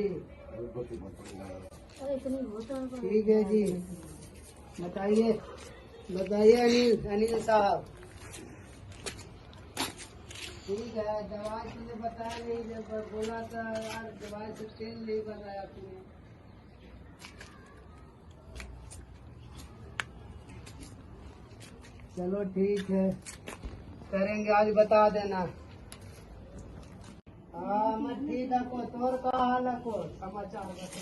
जी। ठीक है जी, बताइए बताइए अनिल साहब। ठीक है, दवाई तुमने बताया नहीं, जब बोला था यार दवाई से तेल नहीं बताया तुमने। चलो ठीक है, करेंगे, आज बता देना। हाँ मैं ठीक है, को तोर का हाल है, को समाचार बता।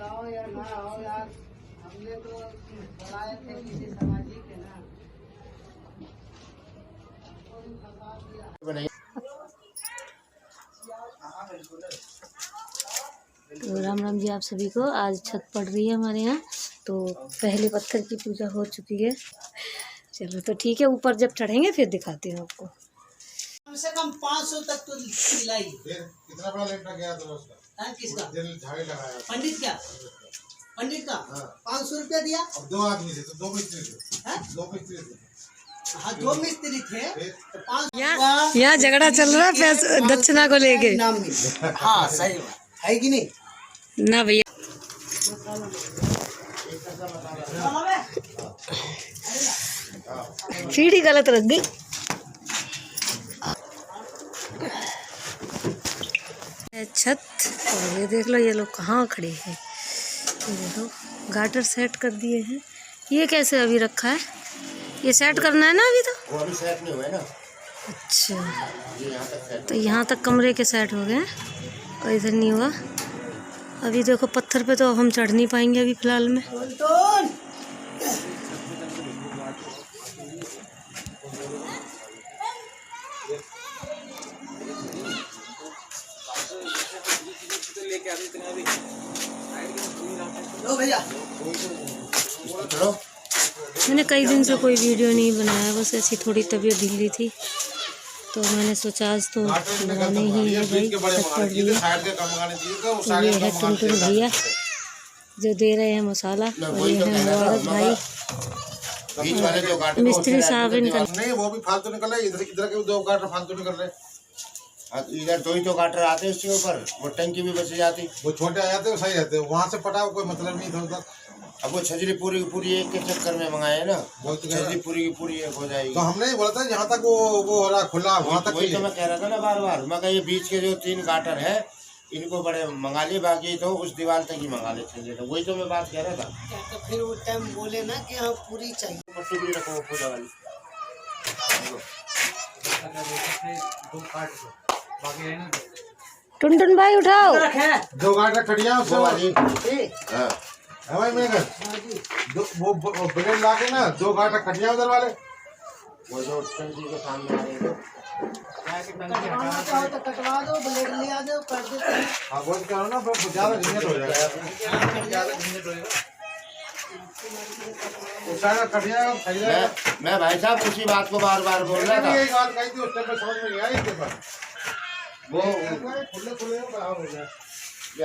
आओ यार, ना आओ यार, हमने तो बुलाए थे किसी सामाजिक के ना। तो राम राम जी आप सभी को। आज छत पड़ रही है हमारे यहाँ, तो पहले पत्थर की पूजा हो चुकी है। चलो तो ठीक है, ऊपर जब चढ़ेंगे फिर दिखाती हूँ आपको। कम से कम 500 तक तो सिलाई। कितना बड़ा लेट गया था उसका? किसका? झाड़ी लगाया पंडित क्या? पंडित का 500 रुपया दिया। अब 2 आदमी थे तो 2 मिस्त्री थे। 2 मिस्त्री थे। हाँ 2 मिस्त्री थे तो 500। यहाँ झगड़ा चल रहा है पैसे दक्षिणा को लेके। हाँ सही बात है कि नहीं ना भैया। सीढ़ी गलत रख गई। छत, और ये देख लो ये लोग कहाँ खड़े हैं। ये देखो गाटर सेट कर दिए हैं। ये कैसे अभी रखा है? ये सेट करना है ना अभी तो? वो अभी सेट नहीं हुआ है ना। अच्छा, तो यहाँ तक कमरे के सेट हो गए हैं और इधर नहीं हुआ। अभी देखो पत्थर पे तो हम चढ़ नहीं पाएंगे अभी फिलहाल में। मैंने कई दिन से कोई वीडियो नहीं बनाया, बस ऐसी थोड़ी तबीयत ढीली थी तो मैंने सोचा आज तो बनाने ही है भाई। छत पड़ रही है। तो ये है टुनटुन भैया जो दे रहे हैं मसाला, और ये है मुबारक भाई मिस्त्री साहब। इनका नहीं, वो भी फालतू निकल रहे, इधर के 2 गाटर फालतू निकल रहे। इधर 2 ही तो गाटर आते उसके ऊपर, वो टंकी भी बच जाती। वो छोटे आ जाते सही रहते, वहाँ से पटाओ कोई मतलब नहीं था उधर। अब वो छजरी पूरी की पूरी एक के चक्कर में मंगाए ना, वो तो छजरी पूरी की पूरी एक हो जाएगी। तो हमने ही बोला था जहाँ तक वो हो रहा खुला वहाँ तक। वही तो मैं कह रहा था ना बार बार, मैं कहा ये बीच के जो 3 गाटर है इनको बड़े मंगा लिए, बाकी तो उस दीवार तक ही मंगा ले छजरी। तो वही तो मैं बात कह रहा था। तो फिर वो टाइम बोले ना कि हाँ पूरी चाहिए। पट्टू भी रखो पूजा वाली। टुनटुन भाई उठाओ। 2 गाटर खड़िया उससे वाली। हाँ भाई मैं वो ब्लेड ला के ना 2 गाटर खटिया उधर वाले, वो जो टंकी के सामने आ रहे हैं। कटवाना चाहो तो कटवा दो, ब्लेड ले आ जाओ, कर देते हैं। हाँ वो करो ना, ज्यादा झंझट हो जाएगा। मैं भाई साहब उसी बात को बार बार बोल रहा था। एक बात कही थी उस टाइम पे समझ में नहीं आई के पास वो खुले खुले हो गया।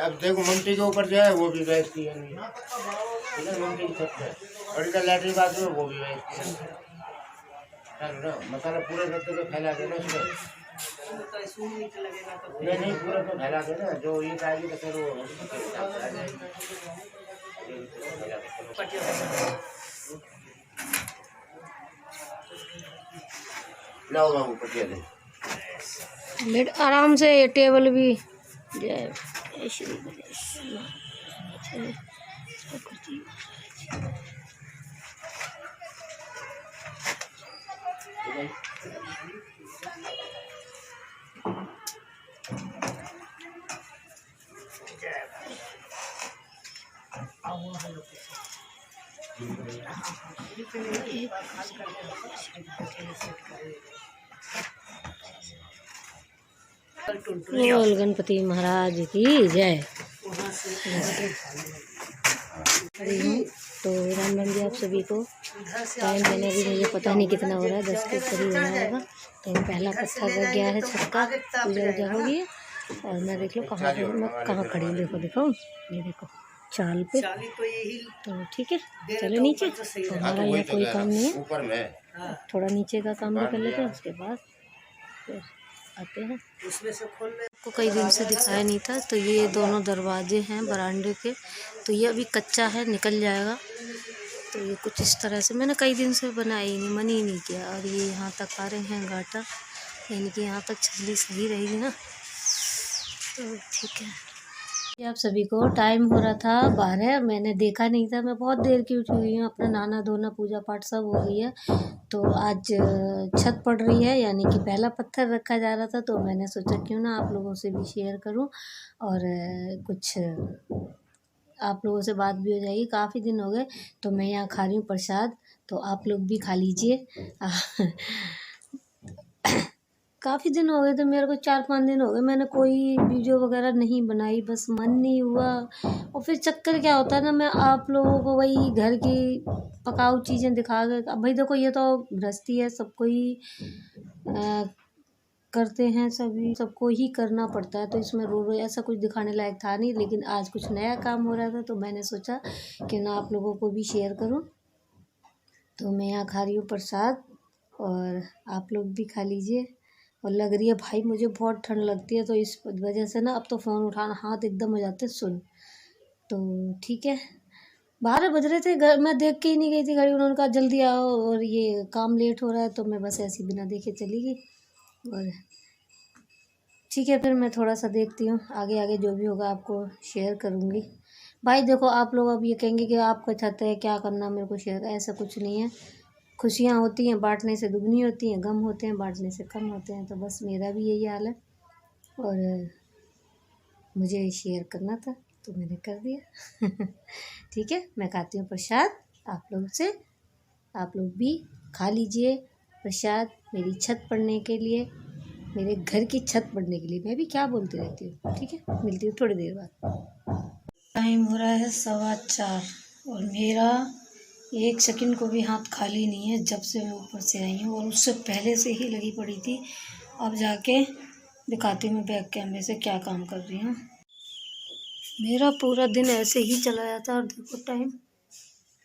अब देखो ममटी के ऊपर जो है वो भी वैस की है, इधर ममटी की छत है, और इधर लैट्रिन बाथरूम है वो भी वैस की है। मसाला पूरे रद्द को फैला देना उसमें। नहीं पूरा तो फैला देना, जो ईंट आएगी तो फिर वो लाओ बाबू पटिया दे। बेट आराम से, ये टेबल भी जय श्री बोल गणपति महाराज की जय। तो राम राम जी आप सभी को। टाइम मैंने अभी मुझे पता नहीं कितना हो रहा है, 10 के करीब होना होगा। तो पहला पत्थर लग गया है छत का, पूजा वूजा होगी। और मैं देख लो कहाँ खड़ी हूँ, देखो दिखाऊँ, ये देखो चाल पे। चाली तो यही तो ठीक है, दे चलो देता नीचे। ऊपर तो सही तो रहेगा। हमारा यहाँ कोई काम नहीं है, ऊपर में हाँ, थोड़ा नीचे का काम भी कर लेते हैं, उसके बाद फिर आते हैं। उसमें से खोल ले। आपको कई दिन से दिखाया नहीं था, तो ये दोनों दरवाजे हैं बरामदे के, तो ये अभी कच्चा है, निकल जाएगा। तो ये कुछ इस तरह से मैंने कई दिन से बनाया ही नहीं, मन ही नहीं किया। और ये यहाँ तक आ रहे हैं गाटा, यानी कि यहाँ तक छजली सही रहेगी ना, तो ठीक है। ये आप सभी को टाइम हो रहा था 12, मैंने देखा नहीं था, मैं बहुत देर की उठी हुई हूँ, अपना नहाना धोना पूजा पाठ सब हो गई है। तो आज छत पड़ रही है, यानी कि पहला पत्थर रखा जा रहा था, तो मैंने सोचा क्यों ना आप लोगों से भी शेयर करूं और कुछ आप लोगों से बात भी हो जाएगी। काफ़ी दिन हो गए, तो मैं यहाँ खा रही हूँ प्रसाद, तो आप लोग भी खा लीजिए। काफ़ी दिन हो गए, तो मेरे को 4-5 दिन हो गए, मैंने कोई वीडियो वगैरह नहीं बनाई, बस मन नहीं हुआ। और फिर चक्कर क्या होता है ना, मैं आप लोगों को वही घर की पकाऊ चीज़ें दिखा के, अब भाई देखो ये तो गृहस्थी है, सबको ही करते हैं, सभी सबको ही करना पड़ता है, तो इसमें रो ऐसा कुछ दिखाने लायक था नहीं। लेकिन आज कुछ नया काम हो रहा था, तो मैंने सोचा कि ना आप लोगों को भी शेयर करूं। तो मैं यहाँ खा रही हूँ प्रसाद, और आप लोग भी खा लीजिए। और लग रही है भाई मुझे बहुत ठंड लगती है, तो इस वजह से ना अब तो फ़ोन उठाना हाथ एकदम हो जाते सुन। तो ठीक है, 12 बज रहे थे, घर मैं देख के ही नहीं गई थी घड़ी, उन्होंने कहा जल्दी आओ और ये काम लेट हो रहा है, तो मैं बस ऐसे बिना देखे चली गई। और ठीक है, फिर मैं थोड़ा सा देखती हूँ, आगे आगे जो भी होगा आपको शेयर करूँगी। भाई देखो, आप लोग अब ये कहेंगे कि आपका छत है, क्या करना मेरे को शेयर, ऐसा कुछ नहीं है। खुशियाँ होती हैं बांटने से दुगनी होती हैं, गम होते हैं बांटने से कम होते हैं, तो बस मेरा भी यही हाल है। और मुझे शेयर करना था, तो मैंने कर दिया। ठीक है, मैं खाती हूँ प्रसाद आप लोग से, आप लोग भी खा लीजिए प्रसाद, मेरी छत पड़ने के लिए, मेरे घर की छत पड़ने के लिए। मैं भी क्या बोलती रहती हूँ। ठीक है, मिलती हूँ थोड़ी देर बाद। टाइम हो रहा है 4:15, और मेरा 1 सेकंड को भी हाथ खाली नहीं है, जब से मैं ऊपर से आई हूँ, और उससे पहले से ही लगी पड़ी थी। अब जाके दिखाती हूँ मैं बैक कैमरे से क्या काम कर रही हूँ। मेरा पूरा दिन ऐसे ही चला जाता है, और देखो टाइम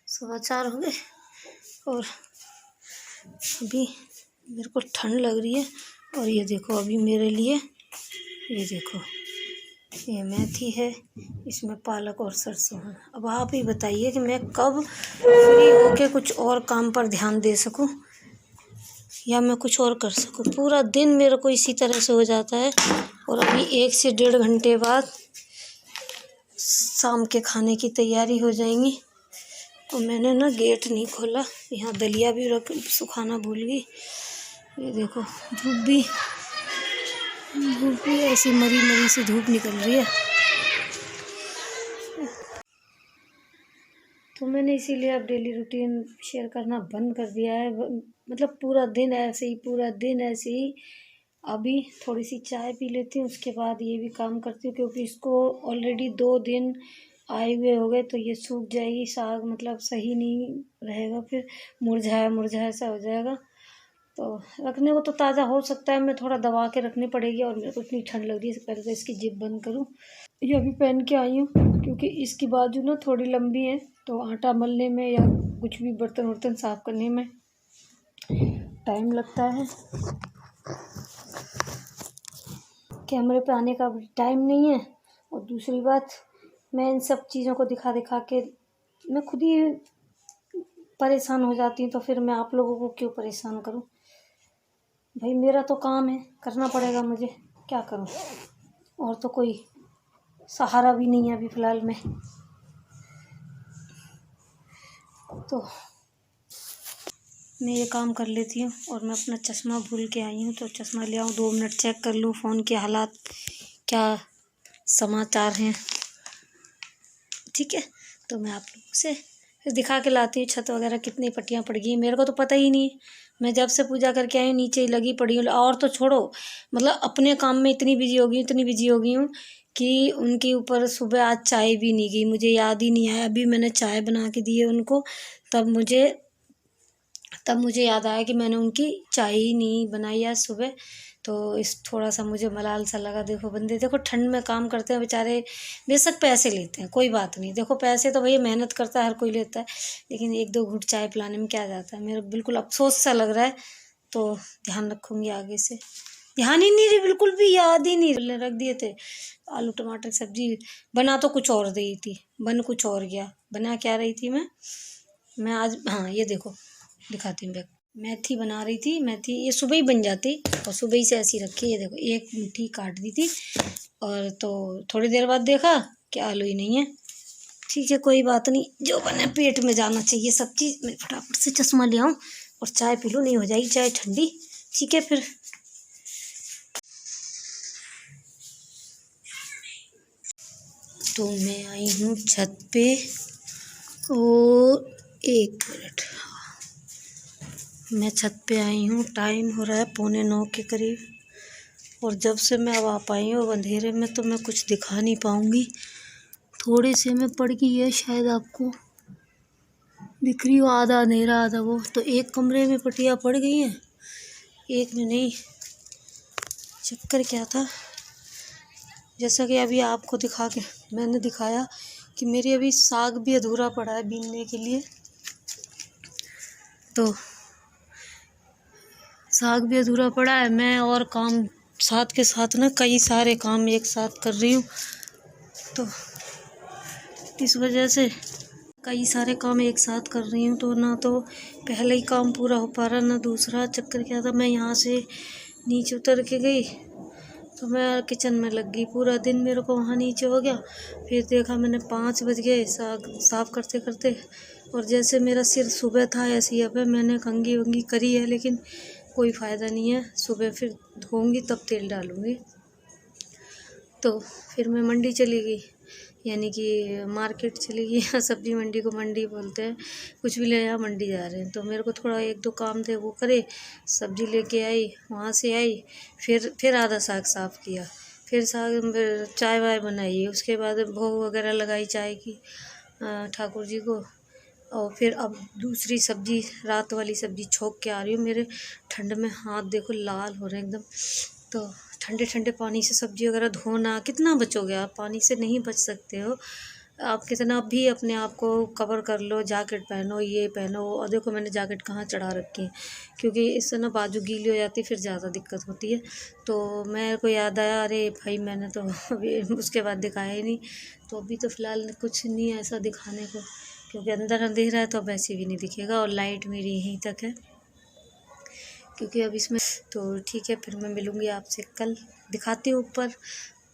4:15 हो गए, और अभी मेरे को ठंड लग रही है। और ये देखो अभी मेरे लिए, ये देखो ये मेथी है, इसमें पालक और सरसों है। अब आप ही बताइए कि मैं कब फ्री होके कुछ और काम पर ध्यान दे सकूं, या मैं कुछ और कर सकूं। पूरा दिन मेरे को इसी तरह से हो जाता है। और अभी 1 से 1.5 घंटे बाद शाम के खाने की तैयारी हो जाएंगी। और मैंने ना गेट नहीं खोला, यहाँ दलिया भी रख सुखाना भूल गई। ये देखो धूप भी ऐसी मरी मरी सी धूप निकल रही है। तो मैंने इसीलिए अब डेली रूटीन शेयर करना बंद कर दिया है, मतलब पूरा दिन ऐसे ही। अभी थोड़ी सी चाय पी लेती हूँ, उसके बाद ये भी काम करती हूँ, क्योंकि इसको ऑलरेडी 2 दिन आए हुए हो गए, तो ये सूख जाएगी, साग मतलब सही नहीं रहेगा, फिर मुरझाया सा हो जाएगा। तो रखने को तो ताज़ा हो सकता है, मैं थोड़ा दबा के रखनी पड़ेगी। और मेरे को इतनी ठंड लग रही है, इससे पहले तो इसकी जिप बंद करूँ। ये अभी पहन के आई हूँ, क्योंकि इसकी बाजू ना थोड़ी लंबी है, तो आटा मलने में या कुछ भी बर्तन वर्तन साफ़ करने में टाइम लगता है। कैमरे पे आने का टाइम नहीं है, और दूसरी बात मैं इन सब चीज़ों को दिखा के मैं खुद ही परेशान हो जाती हूँ, तो फिर मैं आप लोगों को क्यों परेशान करूँ। भाई मेरा तो काम है, करना पड़ेगा मुझे, क्या करूँ। और तो कोई सहारा भी नहीं है अभी फ़िलहाल में। तो मैं ये काम कर लेती हूँ। और मैं अपना चश्मा भूल के आई हूँ, तो चश्मा ले आऊँ, 2 मिनट चेक कर लूँ फ़ोन के हालात, क्या समाचार हैं। ठीक है, तो मैं आप लोगों से फिर दिखा के लाती हूँ छत वगैरह कितनी पट्टियाँ पड़ गई। मेरे को तो पता ही नहीं, मैं जब से पूजा करके आई हूँ नीचे ही लगी पड़ी हूँ। और तो छोड़ो, मतलब अपने काम में इतनी बिजी हो गई हूँ कि उनके ऊपर सुबह आज चाय भी नहीं गई, मुझे याद ही नहीं आया। अभी मैंने चाय बना के दी है उनको, तब मुझे याद आया कि मैंने उनकी चाय ही नहीं बनाई आज सुबह। तो इस थोड़ा सा मुझे मलाल सा लगा। देखो बंदे, देखो ठंड में काम करते हैं बेचारे, बेशक पैसे लेते हैं, कोई बात नहीं, देखो पैसे तो भैया मेहनत करता है हर कोई लेता है, लेकिन 1-2 घूंट चाय पिलाने में क्या जाता है। मेरा बिल्कुल अफसोस सा लग रहा है, तो ध्यान रखूँगी आगे से। ध्यान ही नहीं रही, बिल्कुल भी याद ही नहीं रख दिए थे। आलू टमाटर की सब्जी बना तो कुछ और रही थी, बन कुछ और गया। बना क्या रही थी मैं आज, हाँ ये देखो दिखाती हूँ, मेथी बना रही थी। मेथी ये सुबह ही बन जाती और सुबह ही से ऐसी रखी। ये देखो एक मुट्ठी काट दी थी, और तो थोड़ी देर बाद देखा कि आलू ही नहीं है। ठीक है कोई बात नहीं, जो बने पेट में जाना चाहिए सब चीज़। मैं फटाफट से चश्मा ले आऊँ और चाय पी लूँ, नहीं हो जाएगी चाय ठंडी। ठीक है फिर तो मैं आई हूँ छत पे, और 1 मिनट, मैं छत पे आई हूँ। टाइम हो रहा है 8:45 के करीब, और जब से मैं अब आ पाई हूँ अंधेरे में तो मैं कुछ दिखा नहीं पाऊँगी। थोड़ी सी मैं पड़ गई है, शायद आपको दिख रही हो, आधा अंधेरा आधा वो। तो एक कमरे में पटिया पड़ गई हैं, एक में नहीं। चक्कर क्या था, जैसा कि अभी आपको मैंने दिखाया कि मेरी अभी साग भी अधूरा पड़ा है बीनने के लिए। तो साग भी अधूरा पड़ा है, मैं और काम साथ के साथ ना कई सारे काम एक साथ कर रही हूँ, तो इस वजह से कई सारे काम एक साथ कर रही हूँ, तो ना तो पहले ही काम पूरा हो पा रहा, ना दूसरा। चक्कर क्या था, मैं यहाँ से नीचे उतर के गई तो मैं किचन में लग गई, पूरा दिन मेरे को वहाँ नीचे हो गया। फिर देखा मैंने 5 बज गए साग साफ़ करते करते, और जैसे मेरा सिर सुबह था ऐसे ही अब है। मैंने कंघी वंगी करी है, लेकिन कोई फ़ायदा नहीं है। सुबह फिर धोऊंगी तब तेल डालूंगी। तो फिर मैं मंडी चली गई, यानी कि मार्केट चली गई। सब्जी मंडी को मंडी बोलते हैं, कुछ भी ले, यहाँ मंडी जा रहे हैं। तो मेरे को थोड़ा 1-2 काम थे वो करे, सब्जी लेके आई, वहाँ से आई, फिर आधा साग साफ़ किया, फिर साग चाय वाय बनाई, उसके बाद भोग वगैरह लगाई चाय की ठाकुर जी को। और फिर अब दूसरी सब्जी, रात वाली सब्जी छोंक के आ रही हूँ। मेरे ठंड में हाथ देखो लाल हो रहे हैं एकदम। तो ठंडे ठंडे पानी से सब्जी वगैरह धोना, कितना बचोगे आप, पानी से नहीं बच सकते हो आप। कितना भी अपने आप को कवर कर लो, जैकेट पहनो, ये पहनो। और देखो मैंने जैकेट कहाँ चढ़ा रखी है, क्योंकि इससे ना बाजू गीली हो जाती है, फिर ज़्यादा दिक्कत होती है। तो मेरे को याद आया, अरे भाई मैंने तो अभी उसके बाद दिखाया ही नहीं। तो अभी तो फ़िलहाल कुछ नहीं है ऐसा दिखाने को, क्योंकि अंदर अंधेरा है तो अब ऐसे भी नहीं दिखेगा, और लाइट मेरी यहीं तक है, क्योंकि अब इसमें। तो ठीक है, फिर मैं मिलूँगी आपसे कल, दिखाती हूँ ऊपर।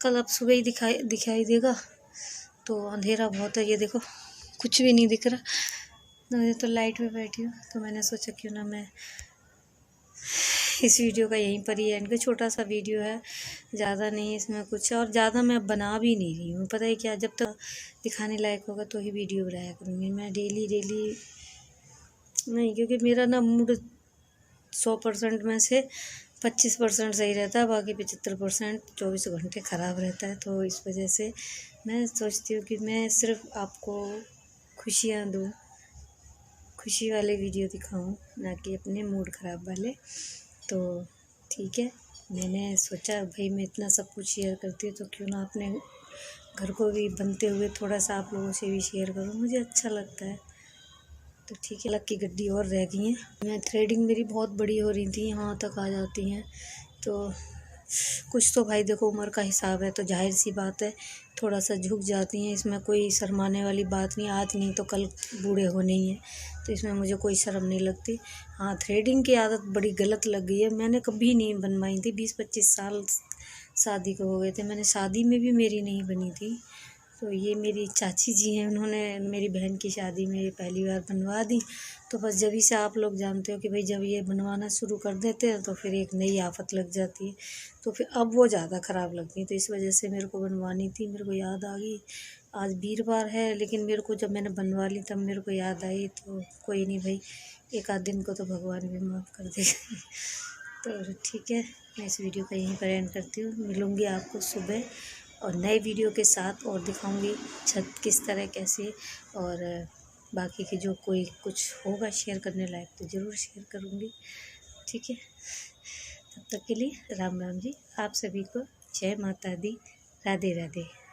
कल अब सुबह ही दिखाई देगा, तो अंधेरा बहुत है। ये देखो कुछ भी नहीं दिख रहा, तो लाइट में बैठी हूँ। तो मैंने सोचा क्यों ना मैं इस वीडियो का यहीं पर ही एंड का, छोटा सा वीडियो है, ज़्यादा नहीं इसमें कुछ, और ज़्यादा मैं बना भी नहीं रही हूँ। पता है क्या, जब तक दिखाने लायक होगा तो ही वीडियो बनाया करूँगी मैं। डेली नहीं, क्योंकि मेरा ना मूड 100% में से 25% सही रहता है, बाकी 75% 24 घंटे ख़राब रहता है। तो इस वजह से मैं सोचती हूँ कि मैं सिर्फ आपको खुशियाँ दूँ, खुशी वाले वीडियो दिखाऊँ, ना कि अपने मूड ख़राब वाले। तो ठीक है, मैंने सोचा भाई मैं इतना सब कुछ शेयर करती हूँ, तो क्यों ना अपने घर को भी बनते हुए थोड़ा सा आप लोगों से भी शेयर करूँ, मुझे अच्छा लगता है। तो ठीक है, लक की गड्डी और रह गई हैं। मैं थ्रेडिंग मेरी बहुत बड़ी हो रही थी, यहाँ तक आ जाती हैं। तो कुछ तो भाई देखो उम्र का हिसाब है, तो जाहिर सी बात है थोड़ा सा झुक जाती हैं। इसमें कोई शर्माने वाली बात नहीं, आज नहीं तो कल बूढ़े होने ही है, तो इसमें मुझे कोई शर्म नहीं लगती। हाँ, थ्रेडिंग की आदत बड़ी गलत लग गई है, मैंने कभी नहीं बनवाई थी। 20-25 साल शादी को हो गए थे, मैंने शादी में भी मेरी नहीं बनी थी। तो ये मेरी चाची जी हैं, उन्होंने मेरी बहन की शादी में ये पहली बार बनवा दी। तो बस जब से आप लोग जानते हो कि भाई जब ये बनवाना शुरू कर देते हैं तो फिर एक नई आफत लग जाती है, तो फिर अब वो ज़्यादा ख़राब लगती है। तो इस वजह से मेरे को बनवानी थी, मेरे को याद आ गई। आज वीरवार है, लेकिन मेरे को जब मैंने बनवा ली तब मेरे को याद आई। तो कोई नहीं भाई, एक आध दिन को तो भगवान भी माफ़ कर देगा। तो ठीक है, मैं इस वीडियो का यहीं पर एंड करती हूँ। मिलूँगी आपको सुबह और नए वीडियो के साथ, और दिखाऊंगी छत किस तरह कैसे, और बाकी की जो कोई कुछ होगा शेयर करने लायक तो ज़रूर शेयर करूँगी। ठीक है, तब तक के लिए राम राम जी। आप सभी को जय माता दी, राधे राधे।